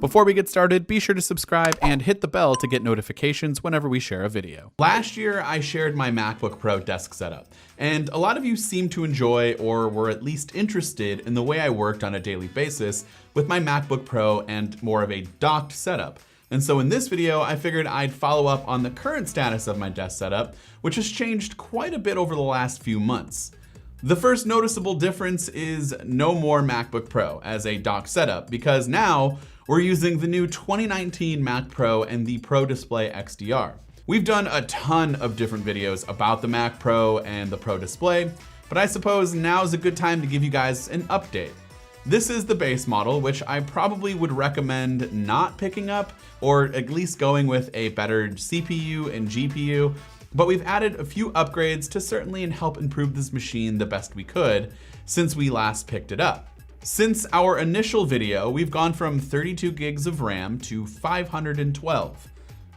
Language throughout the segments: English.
Before we get started, be sure to subscribe and hit the bell to get notifications whenever we share a video. Last year, I shared my MacBook Pro desk setup, and a lot of you seemed to enjoy or were at least interested in the way I worked on a daily basis with my MacBook Pro and more of a docked setup. And so in this video, I figured I'd follow up on the current status of my desk setup, which has changed quite a bit over the last few months. The first noticeable difference is no more MacBook Pro as a dock setup, because now we're using the new 2019 Mac Pro and the Pro Display XDR. We've done a ton of different videos about the Mac Pro and the Pro Display, but I suppose now is a good time to give you guys an update. This is the base model, which I probably would recommend not picking up, or at least going with a better CPU and GPU. But we've added a few upgrades to certainly help improve this machine the best we could since we last picked it up. Since our initial video, we've gone from 32 gigs of RAM to 512,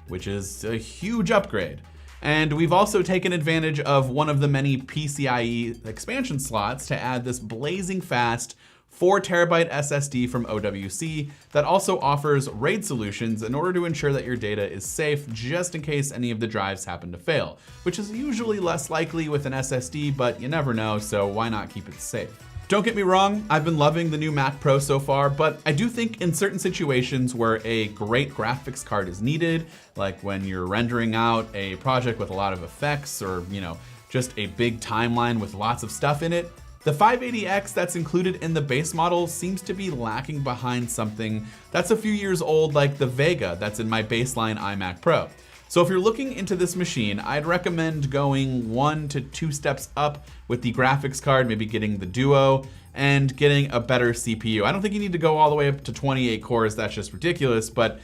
which is a huge upgrade. And we've also taken advantage of one of the many PCIe expansion slots to add this blazing fast 4TB SSD from OWC that also offers RAID solutions in order to ensure that your data is safe just in case any of the drives happen to fail, which is usually less likely with an SSD, but you never know, so why not keep it safe? Don't get me wrong, I've been loving the new Mac Pro so far, but I do think in certain situations where a great graphics card is needed, like when you're rendering out a project with a lot of effects or, just a big timeline with lots of stuff in it, the 580X that's included in the base model seems to be lacking behind something that's a few years old, like the Vega that's in my baseline iMac Pro. So if you're looking into this machine, I'd recommend going 1 to 2 steps up with the graphics card, maybe getting the Duo and getting a better CPU. I don't think you need to go all the way up to 28 cores, that's just ridiculous, but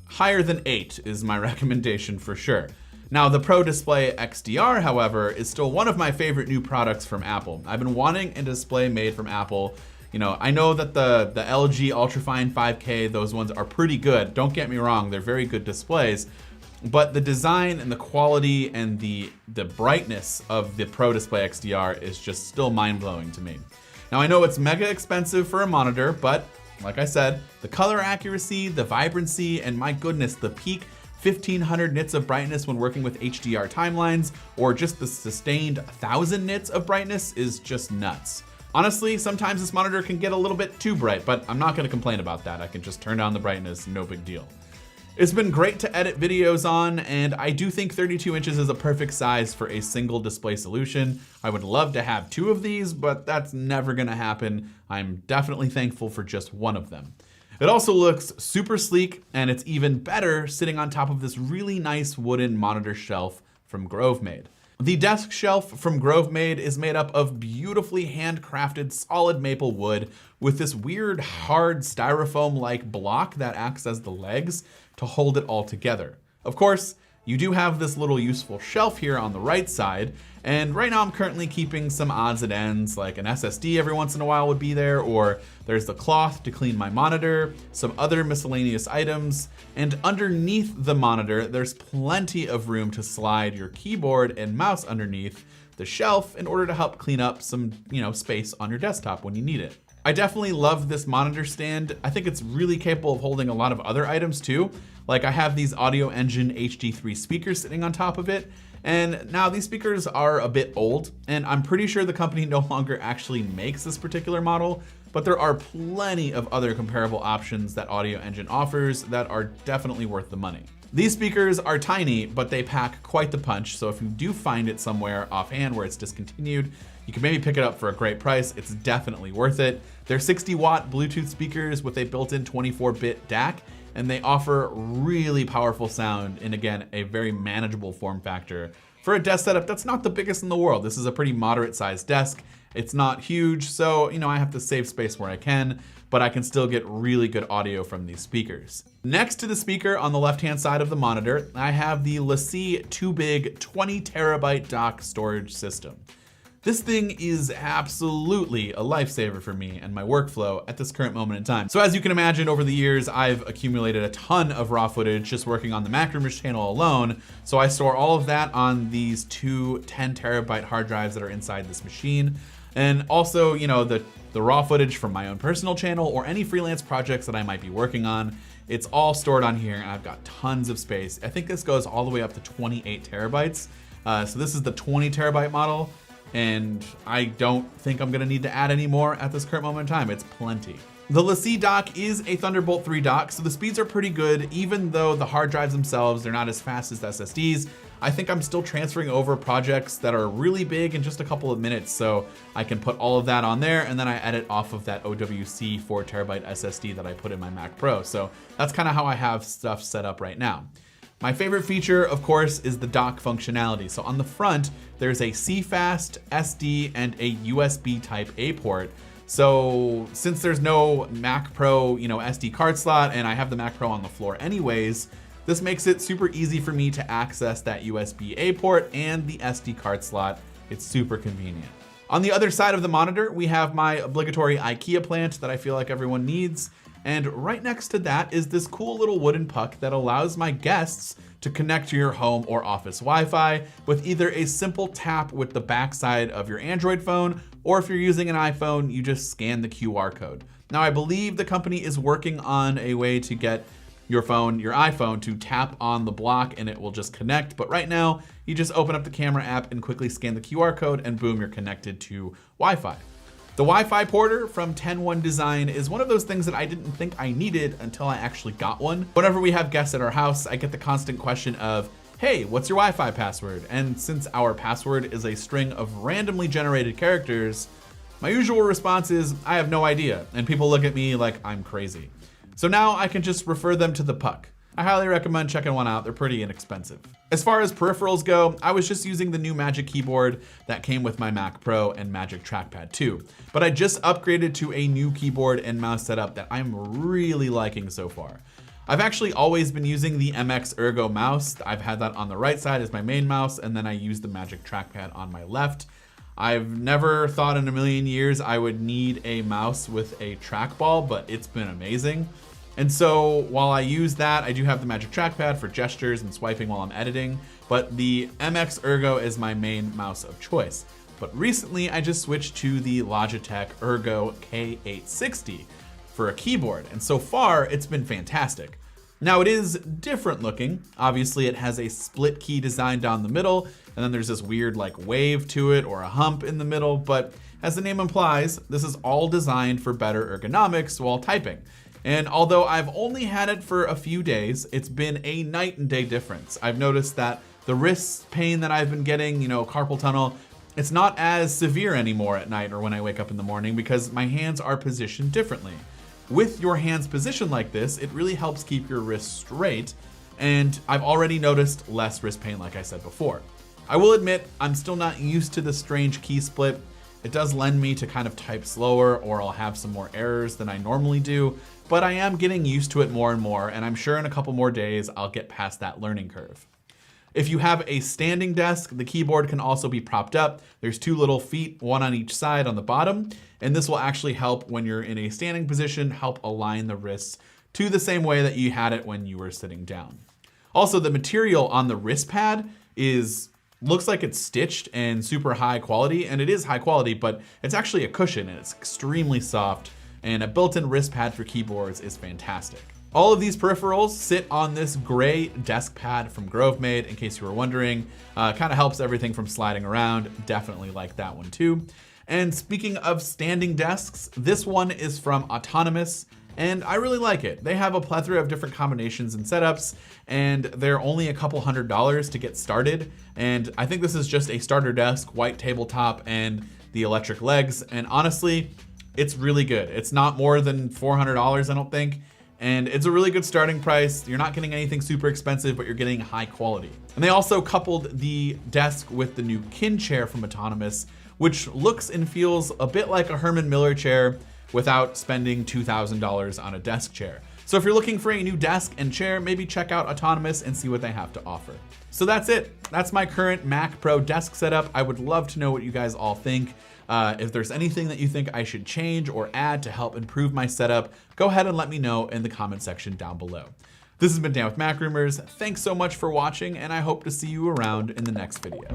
higher than 8 is my recommendation for sure. Now, the Pro Display XDR, however, is still one of my favorite new products from Apple. I've been wanting a display made from Apple. I know that the LG Ultrafine 5K, those ones are pretty good. Don't get me wrong, they're very good displays. But the design and the quality and the brightness of the Pro Display XDR is just still mind-blowing to me. Now, I know it's mega expensive for a monitor, but like I said, the color accuracy, the vibrancy, and my goodness, the peak 1500 nits of brightness when working with HDR timelines, or just the sustained 1000 nits of brightness is just nuts. Honestly, sometimes this monitor can get a little bit too bright, but I'm not gonna complain about that. I can just turn down the brightness, no big deal. It's been great to edit videos on, and I do think 32 inches is a perfect size for a single display solution. I would love to have 2 of these, but that's never gonna happen. I'm definitely thankful for just 1 of them. It also looks super sleek, and it's even better sitting on top of this really nice wooden monitor shelf from Grovemade. The desk shelf from Grovemade is made up of beautifully handcrafted solid maple wood with this weird hard styrofoam-like block that acts as the legs to hold it all together. Of course, you do have this little useful shelf here on the right side, and right now I'm currently keeping some odds and ends, like an SSD every once in a while would be there, or there's the cloth to clean my monitor, some other miscellaneous items, and underneath the monitor, there's plenty of room to slide your keyboard and mouse underneath the shelf in order to help clean up some, space on your desktop when you need it. I definitely love this monitor stand. I think it's really capable of holding a lot of other items too. Like I have these Audio Engine HD3 speakers sitting on top of it. And now these speakers are a bit old, and I'm pretty sure the company no longer actually makes this particular model, but there are plenty of other comparable options that Audio Engine offers that are definitely worth the money. These speakers are tiny, but they pack quite the punch, so if you do find it somewhere offhand where it's discontinued, you can maybe pick it up for a great price. It's definitely worth it. They're 60-watt Bluetooth speakers with a built-in 24-bit DAC, and they offer really powerful sound in, again, a very manageable form factor for a desk setup that's not the biggest in the world. This is a pretty moderate-sized desk. It's not huge, so I have to save space where I can, but I can still get really good audio from these speakers. Next to the speaker on the left-hand side of the monitor, I have the LaCie Too Big 20 terabyte dock storage system. This thing is absolutely a lifesaver for me and my workflow at this current moment in time. So as you can imagine, over the years, I've accumulated a ton of raw footage just working on the Macroomers channel alone. So I store all of that on these 2 10 terabyte hard drives that are inside this machine. And also, the raw footage from my own personal channel or any freelance projects that I might be working on. It's all stored on here, and I've got tons of space. I think this goes all the way up to 28 terabytes. So this is the 20 terabyte model, and I don't think I'm gonna need to add any more at this current moment in time. It's plenty. The LaCie dock is a Thunderbolt 3 dock, so the speeds are pretty good, even though the hard drives themselves, they're not as fast as the SSDs. I think I'm still transferring over projects that are really big in just a couple of minutes, so I can put all of that on there, and then I edit off of that OWC 4 terabyte SSD that I put in my Mac Pro. So that's kind of how I have stuff set up right now. My favorite feature, of course, is the dock functionality. So on the front, there's a CFast, SD, and a USB type A port. So since there's no Mac Pro, SD card slot, and I have the Mac Pro on the floor anyways, this makes it super easy for me to access that USB A port and the SD card slot. It's super convenient. On the other side of the monitor, we have my obligatory Ikea plant that I feel like everyone needs. And right next to that is this cool little wooden puck that allows my guests to connect to your home or office Wi-Fi with either a simple tap with the backside of your Android phone, or if you're using an iPhone, you just scan the QR code. Now, I believe the company is working on a way to get your iPhone to tap on the block and it will just connect. But right now, you just open up the camera app and quickly scan the QR code and boom, you're connected to Wi-Fi. The Wi-Fi porter from 10-1 Design is one of those things that I didn't think I needed until I actually got one. Whenever we have guests at our house, I get the constant question of, hey, what's your Wi-Fi password? And since our password is a string of randomly generated characters, my usual response is, I have no idea. And people look at me like I'm crazy. So now I can just refer them to the puck. I highly recommend checking one out. They're pretty inexpensive. As far as peripherals go, I was just using the new Magic keyboard that came with my Mac Pro and Magic Trackpad 2. But I just upgraded to a new keyboard and mouse setup that I'm really liking so far. I've actually always been using the MX Ergo mouse. I've had that on the right side as my main mouse, and then I use the Magic Trackpad on my left. I've never thought in a million years I would need a mouse with a trackball, but it's been amazing. And so while I use that, I do have the Magic Trackpad for gestures and swiping while I'm editing, but the MX Ergo is my main mouse of choice. But recently I just switched to the Logitech Ergo K860 for a keyboard, and so far it's been fantastic. Now it is different looking. Obviously it has a split key design down the middle, and then there's this weird like wave to it or a hump in the middle, but as the name implies, this is all designed for better ergonomics while typing. And although I've only had it for a few days, it's been a night and day difference. I've noticed that the wrist pain that I've been getting, carpal tunnel, it's not as severe anymore at night or when I wake up in the morning because my hands are positioned differently. With your hands positioned like this, it really helps keep your wrists straight, and I've already noticed less wrist pain like I said before. I will admit, I'm still not used to the strange key split. It does lend me to kind of type slower, or I'll have some more errors than I normally do, but I am getting used to it more and more, and I'm sure in a couple more days I'll get past that learning curve. If you have a standing desk, the keyboard can also be propped up. There's two little feet, one on each side on the bottom, and this will actually help when you're in a standing position, help align the wrists to the same way that you had it when you were sitting down. Also, the material on the wrist pad looks like it's stitched and super high quality, and it is high quality, but it's actually a cushion and it's extremely soft, and a built-in wrist pad for keyboards is fantastic. All of these peripherals sit on this gray desk pad from GroveMade, in case you were wondering. Kind of helps everything from sliding around. Definitely like that one too. And speaking of standing desks, this one is from Autonomous, and I really like it. They have a plethora of different combinations and setups, and they're only a couple $100s to get started. And I think this is just a starter desk, white tabletop, and the electric legs. And honestly, it's really good. It's not more than $400, I don't think. And it's a really good starting price. You're not getting anything super expensive, but you're getting high quality. And they also coupled the desk with the new Kin chair from Autonomous, which looks and feels a bit like a Herman Miller chair without spending $2,000 on a desk chair. So if you're looking for a new desk and chair, maybe check out Autonomous and see what they have to offer. So that's it. That's my current Mac Pro desk setup. I would love to know what you guys all think. If there's anything that you think I should change or add to help improve my setup, go ahead and let me know in the comment section down below. This has been Dan with Mac Rumors. Thanks so much for watching, and I hope to see you around in the next video.